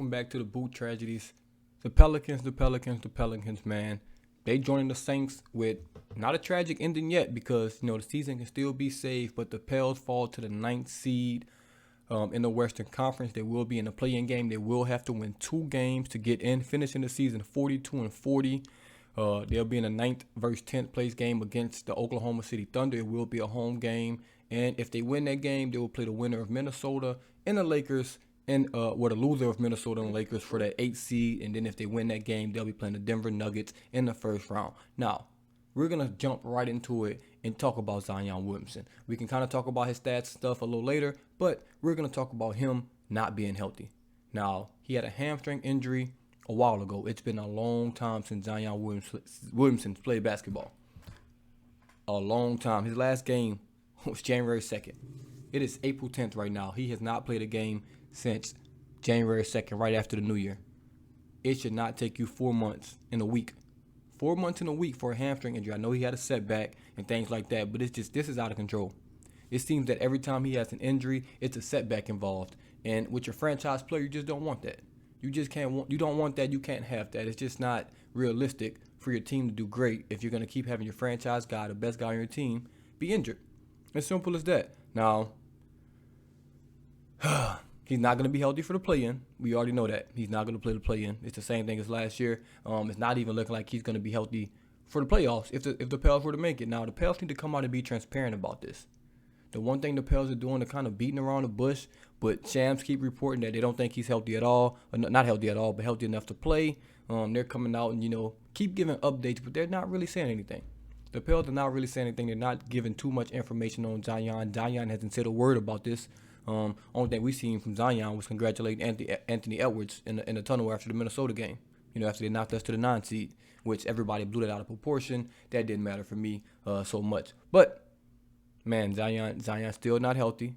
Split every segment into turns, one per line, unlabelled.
welcome back to the Boot Tragedies. The Pelicans, man. They joining the Saints with not a tragic ending yet because, the season can still be saved, but the Pels fall to the 9th seed in the Western Conference. They will be in the play-in game. They will have to win 2 games to get in, finishing the season 42-40. They'll be in the 9th versus 10th place game against the Oklahoma City Thunder. It will be a home game. And if they win that game, they will play the winner of Minnesota and the Lakers, and the loser of Minnesota and the Lakers for that 8th seed. And then if they win that game, they'll be playing the Denver Nuggets in the first round. Now, we're going to jump right into it and talk about Zion Williamson. We can kind of talk about his stats stuff a little later, but we're going to talk about him not being healthy. Now, he had a hamstring injury a while ago. It's been a long time since Zion Williamson played basketball. A long time. His last game was January 2nd. It is April 10th right now. He has not played a game since January 2nd, right after the New Year. It should not take you 4 months in a week. 4 months in a week for a hamstring injury. I know he had a setback and things like that, but this is out of control. It seems that every time he has an injury, it's a setback involved. And with your franchise player, you just don't want that. You don't want that. You can't have that. It's just not realistic for your team to do great if you're going to keep having your franchise guy, the best guy on your team, be injured. As simple as that. Now, he's not going to be healthy for the play-in. We already know that. He's not going to play the play-in. It's the same thing as last year. It's not even looking like he's going to be healthy for the playoffs if the Pels were to make it. Now, the Pels need to come out and be transparent about this. The one thing the Pels are doing, they're kind of beating around the bush, but Shams keep reporting that they don't think he's healthy at all. Not healthy at all, but healthy enough to play. They're coming out and, keep giving updates, but they're not really saying anything. The Pels are not really saying anything. They're not giving too much information on Zion. Zion hasn't said a word about this. Only thing we seen from Zion was congratulating Anthony Edwards in the tunnel after the Minnesota game. After they knocked us to the 9th seed, which everybody blew that out of proportion. That didn't matter for me so much. But man, Zion's still not healthy.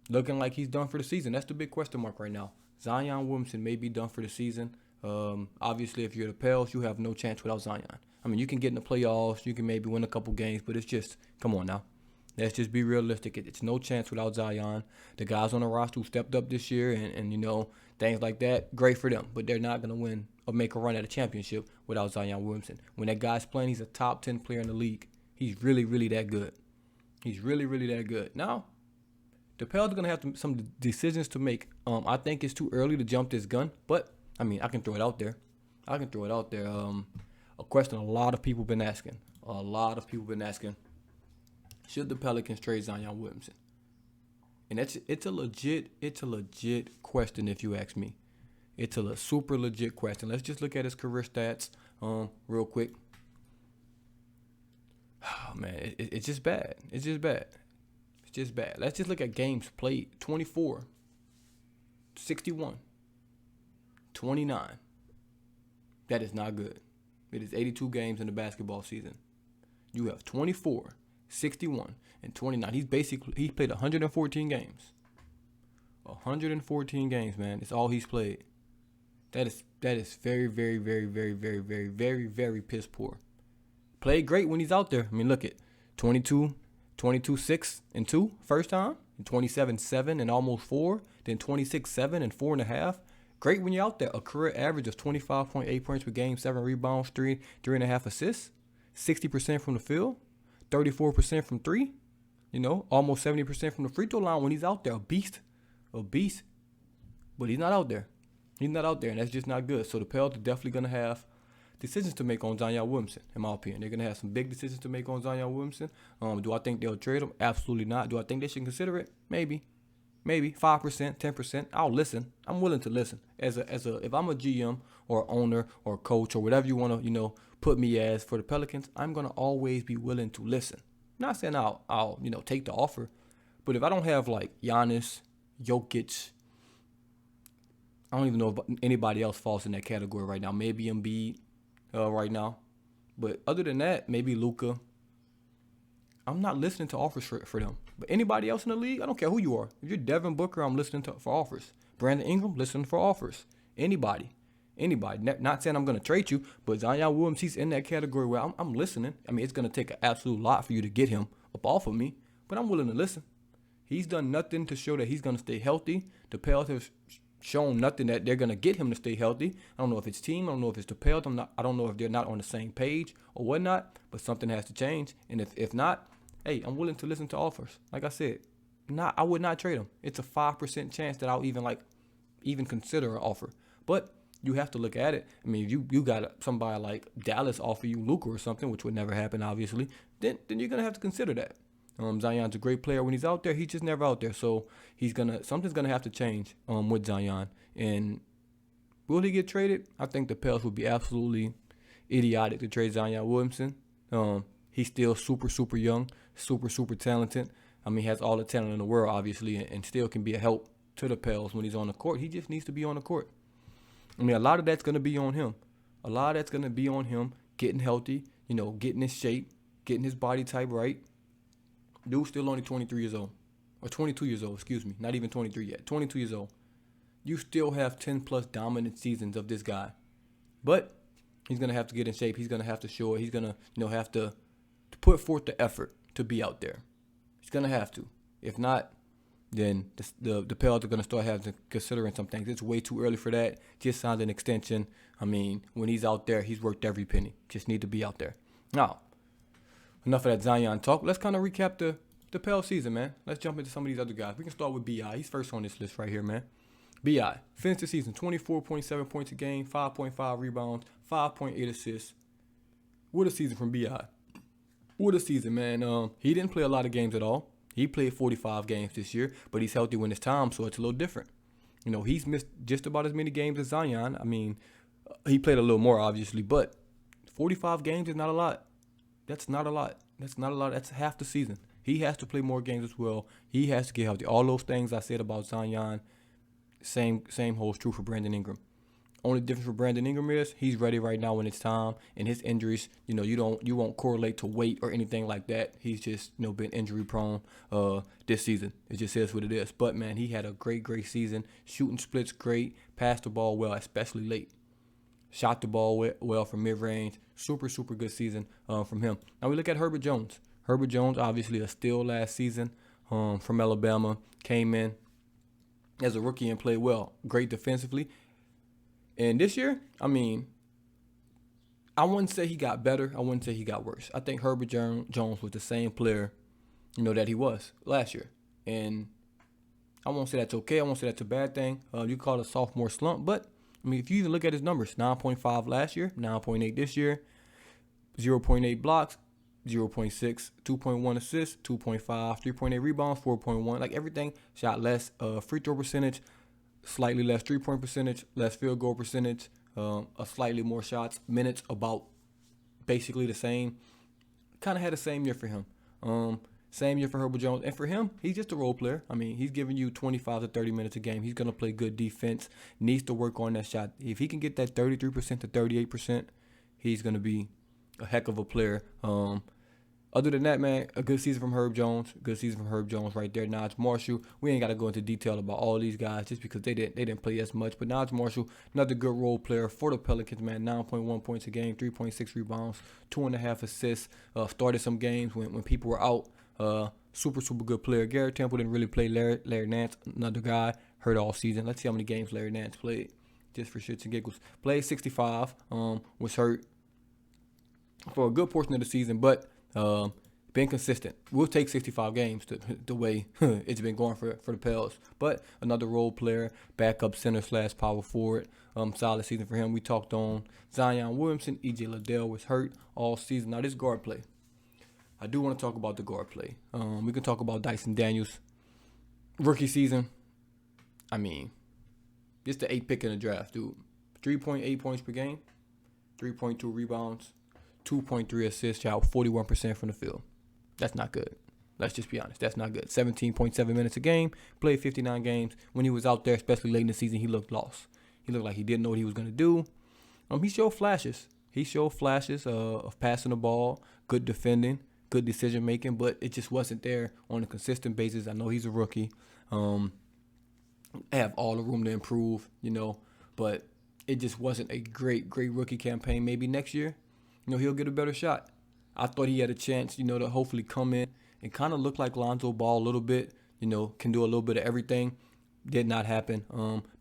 Looking like he's done for the season. That's the big question mark right now. Zion Williamson may be done for the season. Obviously, if you're the Pels, you have no chance without Zion. I mean, you can get in the playoffs. You can maybe win a couple games, but it's just, come on now. Let's just be realistic. It's no chance without Zion. The guys on the roster who stepped up this year and things like that, great for them. But they're not going to win or make a run at a championship without Zion Williamson. When that guy's playing, he's a top 10 player in the league. He's really, really that good. He's really, really that good. Now, the Pels are going to have some decisions to make. I think it's too early to jump this gun, but, I can throw it out there. A question a lot of people been asking. Should the Pelicans trade Zion Williamson? And it's a legit question if you ask me. It's a super legit question. Let's just look at his career stats real quick. Oh, man, it's just bad. It's just bad. Let's just look at games played. 24, 61, 29. That is not good. It is 82 games in the basketball season. You have 24, 61, and 29. He played 114 games. 114 games, man. It's all he's played. That is very, very, very, very, very, very, very, very piss poor. Played great when he's out there. Look at 22, 6 and 2 first time, and 27, 7 and almost 4, then 26, 7 and 4.5. Great when you're out there. A career average of 25.8 points per game, 7 rebounds, 3.5 assists, 60% from the field, 34% from 3, almost 70% from the free throw line when he's out there. A beast. But he's not out there. And that's just not good. So the Pels are definitely going to have decisions to make on Zion Williamson, in my opinion. They're going to have some big decisions to make on Zion Williamson. Do I think they'll trade him? Absolutely not. Do I think they should consider it? Maybe 5%, 10%. I'll listen. I'm willing to listen. If I'm a GM or owner or coach or whatever you want to, put me as for the Pelicans, I'm going to always be willing to listen. I'm not saying I'll take the offer, but if I don't have like Giannis, Jokic, I don't even know if anybody else falls in that category right now. Maybe Embiid right now. But other than that, maybe Luka. I'm not listening to offers for them. But anybody else in the league, I don't care who you are. If you're Devin Booker, I'm listening for offers. Brandon Ingram, listening for offers. Anybody. Not saying I'm going to trade you, but Zion Williams, he's in that category where I'm listening. It's going to take an absolute lot for you to get him up off of me, but I'm willing to listen. He's done nothing to show that he's going to stay healthy. The Pels have shown nothing that they're going to get him to stay healthy. I don't know if it's team. I don't know if it's the Pels. I don't know if they're not on the same page or whatnot, but something has to change. And if not, hey, I'm willing to listen to offers. Like I said, I would not trade him. It's a 5% chance that I'll even consider an offer. But you have to look at it. I mean, if you got somebody like Dallas offer you Luka or something, which would never happen, obviously, then you're going to have to consider that. Zion's a great player when he's out there. He's just never out there. So something's gonna have to change with Zion. And will he get traded? I think the Pels would be absolutely idiotic to trade Zion Williamson. He's still super, super young, super, super talented. I mean, he has all the talent in the world, obviously, and still can be a help to the Pels when he's on the court. He just needs to be on the court. I mean, a lot of that's gonna be on him. A lot of that's gonna be on him getting healthy, getting his shape, getting his body type right. Dude's still only 23 years old. Or 22 years old, excuse me. Not even 23 yet. 22 years old. You still have 10-plus dominant seasons of this guy. But he's going to have to get in shape. He's going to have to show it. He's going to have to put forth the effort to be out there. He's going to have to. If not, then the Pels are going to start having to considering some things. It's way too early for that. Just signed an extension. I mean, when he's out there, he's worked every penny. Just need to be out there. Now, enough of that Zion talk. Let's kind of recap the Pels season, man. Let's jump into some of these other guys. We can start with B.I. He's first on this list right here, man. B.I. finished the season 24.7 points a game, 5.5 rebounds, 5.8 assists. What a season from B.I. What a season, man. He didn't play a lot of games at all. He played 45 games this year, but he's healthy when it's time, so it's a little different. He's missed just about as many games as Zion. I mean, he played a little more, obviously, but 45 games is not a lot. That's not a lot. That's half the season. He has to play more games as well. He has to get healthy. All those things I said about Zion, same holds true for Brandon Ingram. Only difference for Brandon Ingram is he's ready right now when it's time, and his injuries, you won't correlate to weight or anything like that. He's just been injury prone this season. It just is what it is. But man, he had a great season. Shooting splits great, passed the ball well, especially late. Shot the ball well from mid-range. Super, super good season from him. Now we look at Herbert Jones. Herbert Jones, obviously a steal last season from Alabama. Came in as a rookie and played well. Great defensively. And this year, I mean, I wouldn't say he got better. I wouldn't say he got worse. I think Herbert Jones was the same player, that he was last year. And I won't say that's okay. I won't say that's a bad thing. You call it a sophomore slump, but I mean, if you even look at his numbers, 9.5 last year, 9.8 this year, 0.8 blocks, 0.6, 2.1 assists, 2.5, 3.8 rebounds, 4.1, like everything. Shot less free throw percentage, slightly less three-point percentage, less field goal percentage, a slightly more shots, minutes about basically the same. Kind of had the same year for him. Same year for Herbert Jones. And for him, he's just a role player. I mean, he's giving you 25 to 30 minutes a game. He's going to play good defense. Needs to work on that shot. If he can get that 33% to 38%, he's going to be a heck of a player. Other than that, man, a good season from Herb Jones. Good season from Herb Jones right there. Naj Marshall. We ain't got to go into detail about all these guys just because they didn't play as much. But Naj Marshall, another good role player for the Pelicans, man. 9.1 points a game, 3.6 rebounds, 2.5 assists. Started some games when people were out. Super, super good player. Garrett Temple didn't really play. Larry Nance, another guy, hurt all season. Let's see how many games Larry Nance played, just for shits and giggles. Played 65, was hurt for a good portion of the season, but been consistent. We'll take 65 games the way it's been going for the Pels. But another role player, backup center / power forward. Solid season for him. We talked on Zion Williamson. E.J. Liddell was hurt all season. Now this guard play. I do want to talk about the guard play. We can talk about Dyson Daniels. Rookie season. I mean, just the 8th pick in the draft, dude. 3.8 points per game. 3.2 rebounds. 2.3 assists. Shot 41% from the field. That's not good. Let's just be honest. That's not good. 17.7 minutes a game. Played 59 games. When he was out there, especially late in the season, he looked lost. He looked like he didn't know what he was going to do. He showed flashes. Of passing the ball, good defending, good decision making, but it just wasn't there on a consistent basis. I know he's a rookie. Have all the room to improve, but it just wasn't a great rookie campaign. Maybe next year, he'll get a better shot. I thought he had a chance, to hopefully come in and kind of look like Lonzo Ball a little bit, can do a little bit of everything. Did not happen.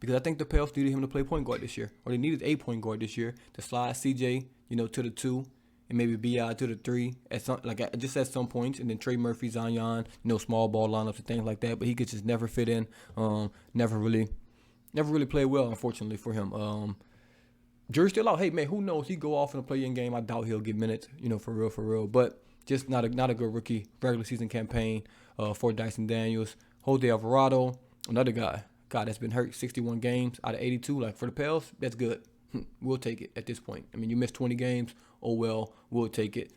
Because I think the Pels needed him to play point guard this year, or they needed a point guard this year to slide CJ, to the 2, and maybe BI to the 3 at some points, and then Trey Murphy, Zion, small ball lineups and things like that. But he could just never fit in. Never really played well, unfortunately for him. Jury's still out. Hey man, who knows? He go off in a play-in game. I doubt he'll get minutes. For real. But just not a good rookie regular season campaign for Dyson Daniels. Jose Alvarado, another guy that's been hurt 61 games out of 82. Like, for the Pels, that's good. We'll take it at this point. I mean, you missed 20 games. Oh well, we'll take it.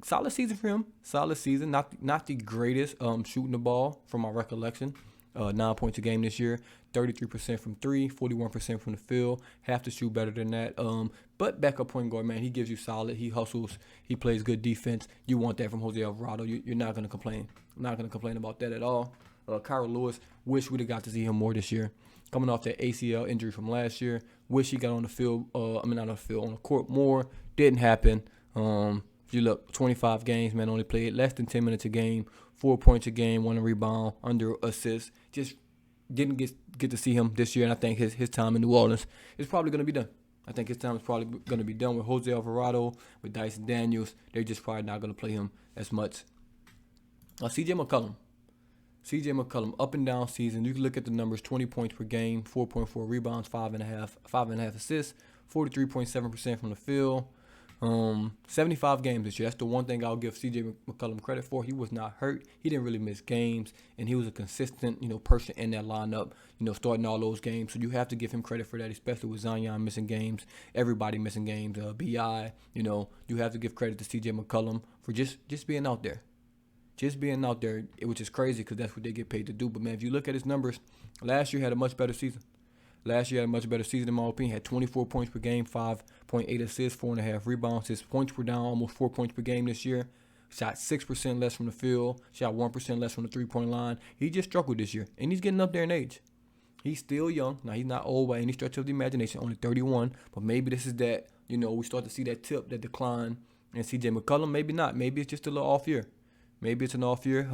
Solid season for him. Solid season. Not the greatest shooting the ball from my recollection. 9 points a game this year. 33% from 3, 41% from the field. Have to shoot better than that. But backup point guard, man, he gives you solid. He hustles. He plays good defense. You want that from Jose Alvarado. You're not going to complain. I'm not going to complain about that at all. Kyra Lewis, wish we'd have got to see him more this year. Coming off that ACL injury from last year. Wish he got on the field. Not on the field, on the court more. Didn't happen. If you look, 25 games, man, only played less than 10 minutes a game, 4 points a game, 1 rebound, under assist. Just didn't get to see him this year, and I think his time in New Orleans is probably going to be done. I think his time is probably going to be done with Jose Alvarado, with Dyson Daniels. They're just probably not going to play him as much. CJ McCollum, up and down season. You can look at the numbers: 20 points per game, 4.4 rebounds, 5.5 assists, 43.7% from the field. 75 games this year. That's the one thing I'll give CJ McCollum credit for. He was not hurt. He didn't really miss games, and he was a consistent, person in that lineup, starting all those games. So you have to give him credit for that, especially with Zion missing games, everybody missing games. BI, you have to give credit to CJ McCollum for just being out there. Just being out there, which is crazy because that's what they get paid to do. But, man, if you look at his numbers, last year had a much better season. In my opinion. Had 24 points per game, 5.8 assists, 4.5 rebounds. His points were down almost 4 points per game this year. Shot 6% less from the field. Shot 1% less from the three-point line. He just struggled this year, and he's getting up there in age. He's still young. Now, he's not old by any stretch of the imagination, only 31. But maybe this is that, we start to see that that decline in C.J. McCollum. Maybe not. Maybe it's just a little off year. Maybe it's an off year.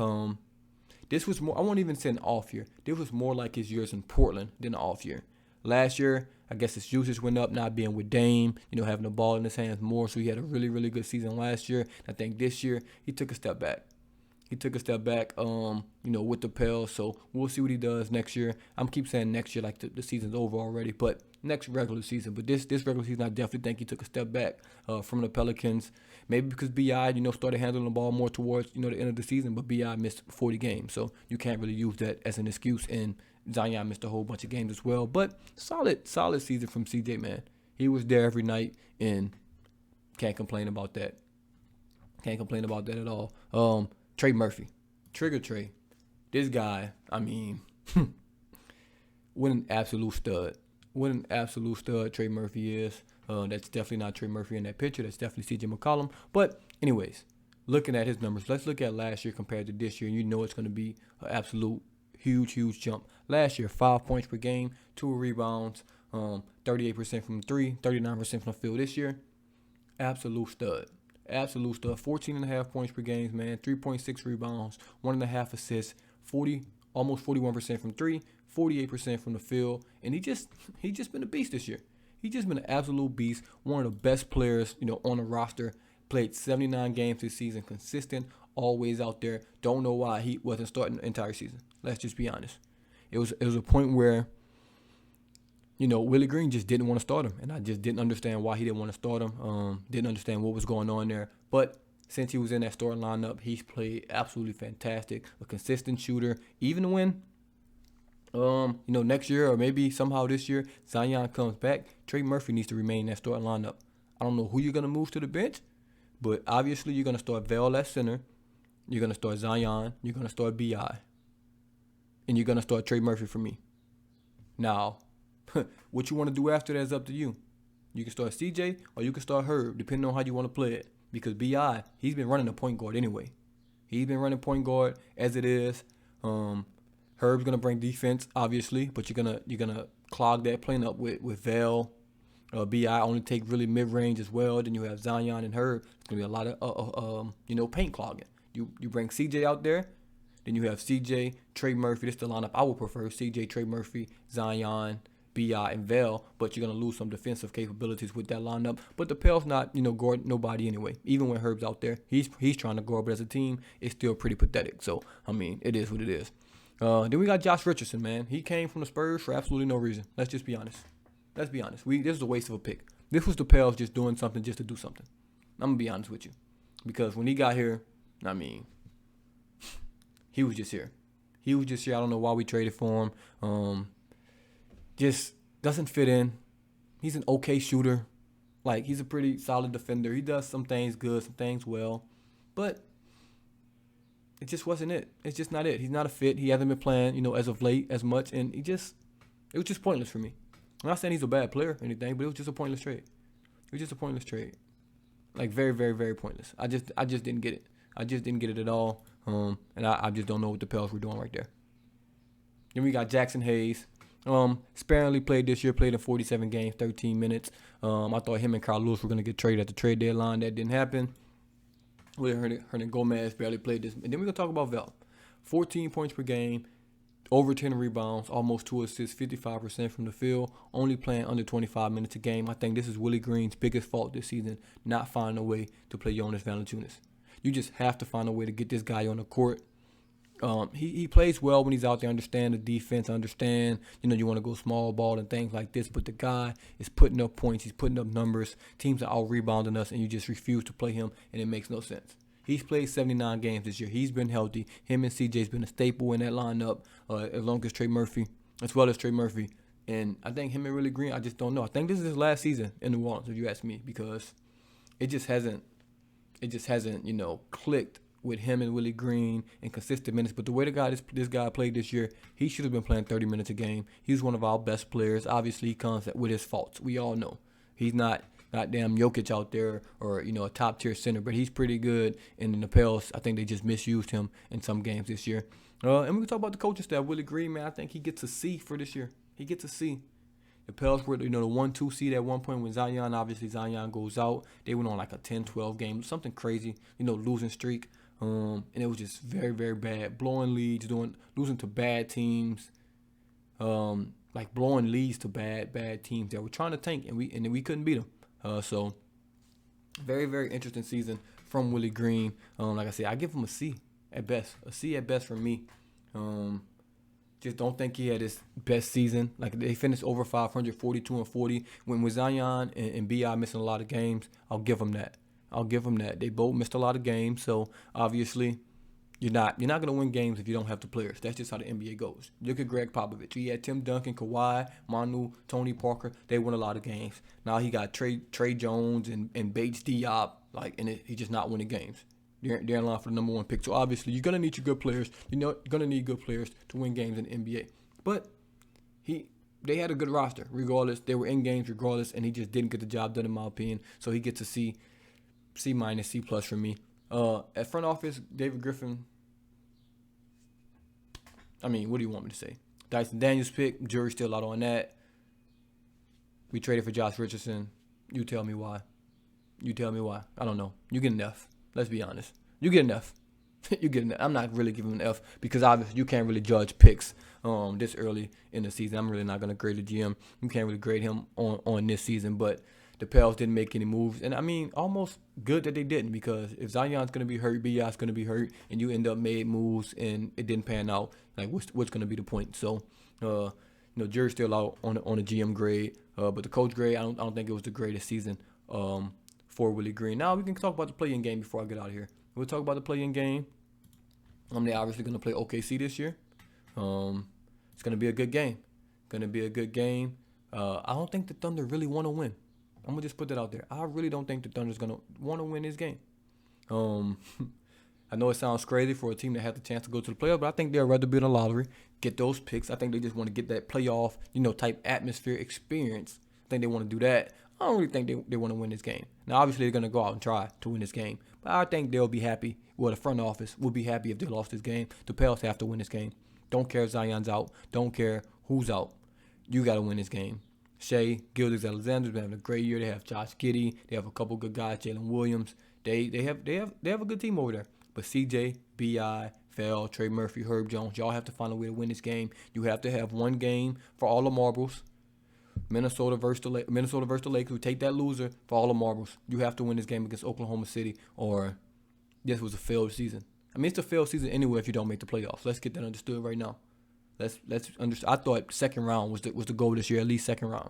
This was more, I won't even say an off year. This was more like his years in Portland than an off year. Last year, I guess his usage went up, not being with Dame, having the ball in his hands more. So he had a really, really good season last year. I think this year he took a step back. With the Pels. So we'll see what he does next year. I'm keep saying next year like the season's over already, but next regular season. But this regular season, I definitely think he took a step back from the Pelicans. Maybe because BI, started handling the ball more towards, the end of the season, but BI missed 40 games. So you can't really use that as an excuse. And Zion missed a whole bunch of games as well. But solid season from CJ, man. He was there every night, and can't complain about that. Can't complain about that at all. Trey Murphy. Trigger Trey. This guy, I mean, what an absolute stud. What an absolute stud Trey Murphy is. That's definitely not Trey Murphy in that picture. That's definitely CJ McCollum. But anyways, looking at his numbers, let's look at last year compared to this year. And it's going to be an absolute huge jump. Last year, 5 points per game, 2 rebounds, 38% from 3, 39% from the field. This year, absolute stud. 14.5 points per game, man. 3.6 rebounds, 1.5 assists, almost 41% from 3, 48% from the field. And he just been a beast this year. He's just been an absolute beast. One of the best players, on the roster. Played 79 games this season, consistent, always out there. Don't know why he wasn't starting the entire season. Let's just be honest. It was a point where, Willie Green just didn't want to start him, and I just didn't understand why he didn't want to start him. Didn't understand what was going on there. But since he was in that starting lineup, he's played absolutely fantastic. A consistent shooter, even when, next year or maybe somehow this year, Zion comes back. Trey Murphy needs to remain in that starting lineup. I don't know who you're gonna move to the bench, but obviously you're gonna start Vail at center. You're gonna start Zion. You're gonna start BI. And you're going to start Trey Murphy for me. Now, what you want to do after that is up to you. You can start CJ or you can start Herb, depending on how you want to play it. Because BI, he's been running a point guard anyway. He's been running point guard as it is. Herb's going to bring defense, obviously, but you're gonna clog that playing up with Vail. BI only take really mid-range as well. Then you have Zion and Herb. It's going to be a lot of paint clogging. You bring CJ out there. Then you have CJ, Trey Murphy. This is the lineup I would prefer. CJ, Trey Murphy, Zion, B.I., and Vel. But you're going to lose some defensive capabilities with that lineup. But the Pels not, guard nobody anyway. Even when Herb's out there, he's trying to guard. But as a team, it's still pretty pathetic. So, it is what it is. Then we got Josh Richardson, man. He came from the Spurs for absolutely no reason. Let's just be honest. Let's be honest. This is a waste of a pick. This was the Pels just doing something just to do something. I'm going to be honest with you. Because when he got here, he was just here. He was just here. I don't know why we traded for him. Just doesn't fit in. He's an okay shooter. He's a pretty solid defender. He does some things good, some things well. But it just wasn't it. It's just not it. He's not a fit. He hasn't been playing, as of late as much. And it was just pointless for me. I'm not saying he's a bad player or anything, but it was just a pointless trade. It was just a pointless trade. Very, very, very pointless. I just didn't get it. I just didn't get it at all. And I just don't know what the Pels were doing right there. Then we got Jackson Hayes. Sparingly played this year, played in 47 games, 13 minutes. I thought him and Carl Lewis were going to get traded at the trade deadline. That didn't happen. Hernan Gomez barely played this. And then we're going to talk about Vel. 14 points per game, over 10 rebounds, almost 2 assists, 55% from the field, only playing under 25 minutes a game. I think this is Willie Green's biggest fault this season, not finding a way to play Jonas Valanciunas. You just have to find a way to get this guy on the court. He plays well when he's out there, understand the defense, understand, you want to go small ball and things like this, but the guy is putting up points, he's putting up numbers, teams are out-rebounding us, and you just refuse to play him, and it makes no sense. He's played 79 games this year. He's been healthy. Him and CJ's been a staple in that lineup, as well as Trey Murphy. And I think him and Willie Green, I just don't know. I think this is his last season in New Orleans, if you ask me, because it just hasn't, clicked with him and Willie Green in consistent minutes. But the way this guy played this year, he should have been playing 30 minutes a game. He's one of our best players. Obviously, he comes with his faults. We all know. He's not goddamn Jokic out there or, a top-tier center, but he's pretty good. And in the Pels, I think they just misused him in some games this year. And we can talk about the coaching staff. Willie Green, man, I think he gets a C for this year. He gets a C. The Pels were, the 1-2 seed at one point when Zion goes out. They went on a 10-12 game, something crazy, losing streak. And it was just very, very bad. Blowing leads, losing to bad teams. Blowing leads to bad teams that were trying to tank, and we couldn't beat them. So very, very interesting season from Willie Green. Like I said, I give him a C at best. A C at best for me. Just don't think he had his best season. They finished over 500, 42-40. When with Zion and B.I. missing a lot of games, I'll give him that. They both missed a lot of games, so obviously you're not going to win games if you don't have the players. That's just how the NBA goes. Look at Greg Popovich. He had Tim Duncan, Kawhi, Manu, Tony Parker. They won a lot of games. Now he got Trey Jones and Bates Diop, he's just not winning games. They're in line for the number one pick. So obviously you're going to need your good players. You're going to need good players to win games in the NBA. But they had a good roster regardless. They were in games regardless, and he just didn't get the job done in my opinion. So he gets a C minus, C plus for me. At front office, David Griffin. What do you want me to say? Dyson Daniels pick, jury's still out on that. We traded for Josh Richardson. You tell me why. I don't know. You get an F. Let's be honest. You get an F. I'm not really giving him an F because obviously you can't really judge picks this early in the season. I'm really not going to grade the GM. You can't really grade him on this season, but the Pels didn't make any moves. And almost good that they didn't, because if Zion's going to be hurt, B.I.'s going to be hurt, and you end up made moves and it didn't pan out, what's going to be the point? So, jury's still out on the GM grade. But the coach grade, I don't think it was the greatest season for Willie Green. Now we can talk about the play-in game before I get out of here. We'll talk about the play-in game. They're obviously going to play OKC this year. It's going to be a good game. I don't think the Thunder really want to win. I'm going to just put that out there. I really don't think the Thunder's going to want to win this game. I know it sounds crazy for a team that had the chance to go to the playoffs, but I think they'd rather be in the lottery, get those picks. I think they just want to get that playoff, type atmosphere experience. I think they want to do that. I don't really think they want to win this game. Now, obviously, they're going to go out and try to win this game. But I think they'll be happy. Well, the front office will be happy if they lost this game. The Pels have to win this game. Don't care if Zion's out. Don't care who's out. You got to win this game. Shea Gilgeous-Alexander's been having a great year. They have Josh Giddey. They have a couple good guys, Jalen Williams. They have a good team over there. But CJ, B.I., fell. Trey Murphy, Herb Jones. Y'all have to find a way to win this game. You have to have one game for all the marbles. Minnesota versus the Lakers. We take that loser for all the marbles. You have to win this game against Oklahoma City, or this was a failed season. I mean, it's a failed season anyway if you don't make the playoffs. Let's get that understood right now. Let's understand. I thought second round was the goal this year, at least second round.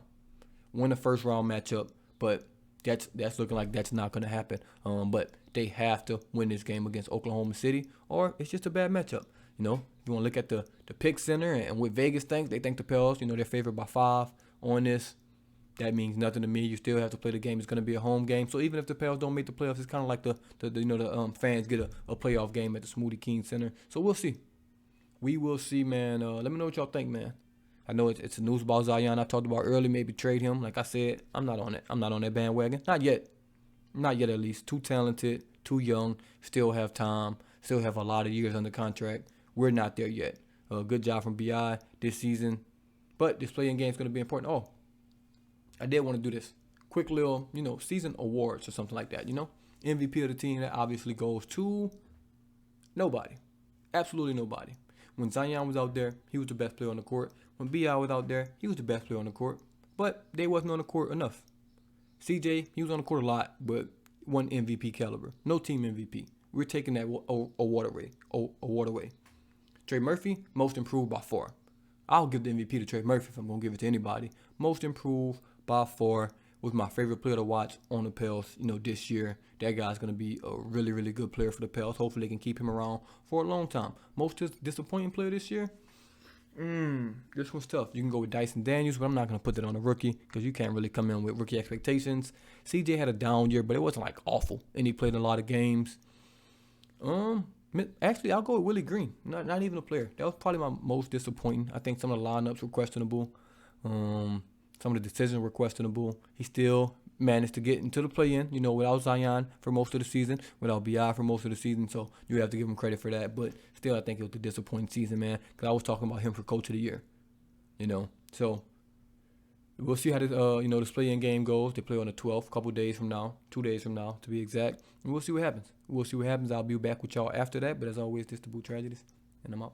Win the first round matchup, but that's looking like that's not going to happen. But they have to win this game against Oklahoma City, or it's just a bad matchup. You know, if you want to look at the pick center and what Vegas thinks, they think the Pels, they're favored by 5 on this. That means nothing to me. You still have to play the game. It's going to be a home game. So even if the Pels don't make the playoffs, it's kind of like the fans get a playoff game at the Smoothie King Center. So we'll see. We will see, man. Let me know what y'all think, man. I know it's a news about Zion I talked about earlier. Maybe trade him. Like I said, I'm not on it. I'm not on that bandwagon. Not yet. Not yet, at least. Too talented, too young. Still have time. Still have a lot of years under contract. We're not there yet. Good job from BI this season. But this play-in game is going to be important. Oh, I did want to do this. Quick little, season awards or something like that, MVP of the team, that obviously goes to nobody. Absolutely nobody. When Zion was out there, he was the best player on the court. When B.I. was out there, he was the best player on the court. But they wasn't on the court enough. CJ, he was on the court a lot, but one MVP caliber. No team MVP. We're taking that award away. Trey Murphy, most improved by 4. I'll give the MVP to Trey Murphy if I'm going to give it to anybody. Most improved by 4. Was my favorite player to watch on the Pels, this year. That guy's going to be a really, really good player for the Pels. Hopefully they can keep him around for a long time. Most disappointing player this year? This one's tough. You can go with Dyson Daniels, but I'm not going to put that on a rookie because you can't really come in with rookie expectations. CJ had a down year, but it wasn't awful, and he played in a lot of games. Actually, I'll go with Willie Green. Not even a player. That was probably my most disappointing. I think some of the lineups were questionable. Some of the decisions were questionable. He still managed to get into the play-in, without Zion for most of the season, without B.I. for most of the season. So you have to give him credit for that. But still, I think it was a disappointing season, man, because I was talking about him for Coach of the Year, So we'll see how this play-in game goes. They play on the 12th, 2 days from now to be exact. And we'll see what happens. I'll be back with y'all after that. But as always, this is the Boo Tragedies, and I'm out.